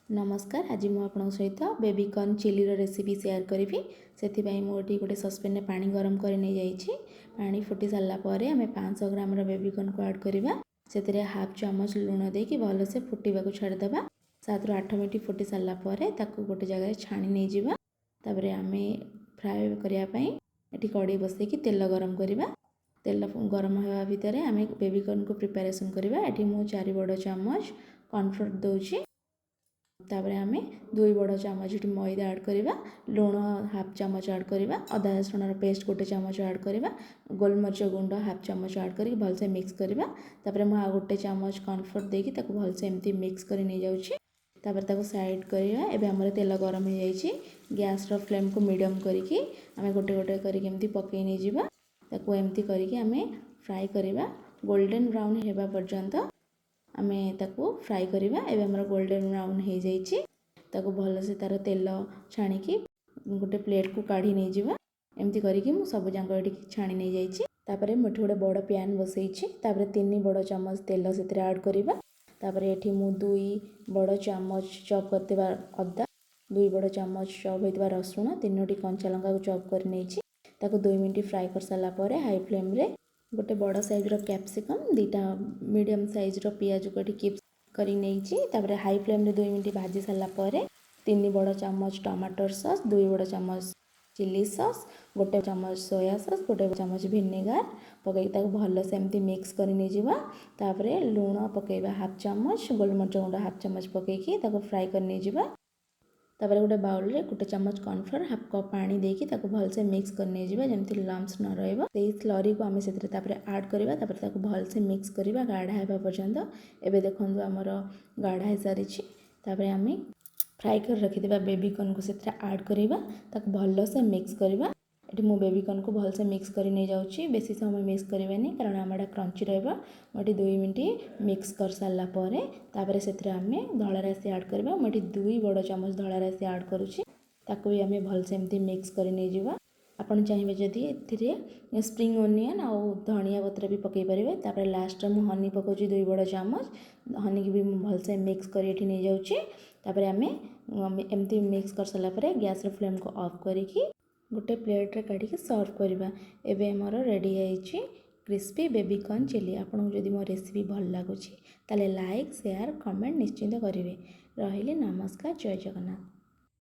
नमस्कार। आज मुझे आपन सहित बेबीकॉर्न चिली रेसिपी शेयर करी से मुझे गोटे सस्पेन पानी गरम कर नहीं जाइए। पानी फुटी सारापर आम 500 ग्राम बेबीकॉर्न को ऐड करवा से हाफ चमच लुण देकी भलसे फुटवाक छाड़दे 7 ରୁ 8 मिनट फुटी सारापर गोटे जगह छाणी नहीं जावा। तापर आम फ्राए करने ये कड़े बसई तेल गरम करवा। तेल गरम होगा भितर आम बेबीकॉर्न को प्रिपेरेसन करवा। ये मुझे 4 बड़ चामच कॉर्नफ्लोर दूची। तापर आम 2 बड़ चामच मैदा ऐड करवा। लुण हाफ चमच ऐड करवा। अदा रसुण पेस्ट गोटे चमच ऐड करवा। गोलमरिच गुंड हाफ चमच ऐड कर भलसे मिक्स करवा। तापर मुझे गोटे चमच कॉर्नफ्लोर देकी भलसे एमती मिक्स कर नहीं जाऊँगी। तापर साइड करवा। एबे हमर तेल गरम हो जाइए। गैस रो फ्लेम को मीडियम करके आम गोटे गोटे करके पकई नहीं जावा। ताको एमती करके आम फ्राए करवा गोल्डन ब्राउन होगा पर्यंत आम ताको फ्राए करवा। एबे हमर गोल्डन ब्राउन हो जाइए। ताको भल से तार तेल छाणिकी गोटे प्लेट को काढ़ी नहीं जावा। एमती करके मु सब जाक छाणी नहीं जाइए। तापर मुझे गोटे बड़ पैन बसई। तापर 3 बड़ चमच तेल से ऐड करवा। तापर ये मु 2 बड़ चामच चॉप करते अदा 2 बड़ चामच चॉप होता रसुण 3टी कंचा लंका को चॉप कर नहीं 2 मिनट फ्राए कर सारापर हाई फ्लेम रे गोटे बड़ साइज रो कैप्सिकम 2टा मीडियम साइज रो पियाज को चिप्स करी नहीं हाई फ्लेम रे 2 मिनट भाजी सारापर 3 बड़ चामच टमाटर सॉस 2 बड़ चमच चिली सॉस गोटे चमच सोया सॉस गोटे चमच विनेगार पकई भल से एमती मिक्स कर नहीं जावा। तापर लुण पकईवा हाफ चमच गोलमरिच गुंड हाफ चमच पकईकी फ्राए कर नहीं जावा। तापर गोटे बाउल रे गोटे चमच कॉर्नफ्लोर हाफ कप पानी देकी भल से मिक्स कर नहीं जावा जमती लम्स न रहिबो। सेही स्लरी को आम से ऐड करवा। तापर भल से मिक्स करवा गाढ़ा होगा पर्यंत। एबे देखंतु हमर गाढ़ा हो सारी। तापर आम फ्राए कर रखिथिबा बेबीकॉर्न को से ऐड करवा। ताको भल से मिक्स करवा। ये मु बेबीकॉर्न को भल से मिक्स कर नहीं जाऊँगी। बेसी समय मिक्स करवानी कारण आम क्रंची रहा। मुझे 2 मिनट मिक्स कर सारापर तापर से आम धला राशि ऐड करवा। मुझे 2 बड़ चमच धला राशि ऐड करुँची। ताको भी आम भल से एमती मिक्स कर नहीं जावा। आपन चाहिए जदि ए स्प्रिंग ओनियन और धनिया पत्र भी पकई पारे। तापर लास्ट में हनी पकाउची 2 बड़ चामच हनी की भी भल से मिक्स कर नहीं जाऊँगी। तापर आम एमती मिक्स कर सारापर गैस रो फ्लेम को ऑफ करिकी गोटे प्लेट रे काढ़ी सर्व करवा। एबे हमर रेडी है क्रिस्पी बेबीकॉर्न चिली। आपको जदि मो रेसिपी भल लगुच ताले लाइक शेयर कमेंट निश्चिंत करेंगे। रही नमस्कार। जय जगन्नाथ।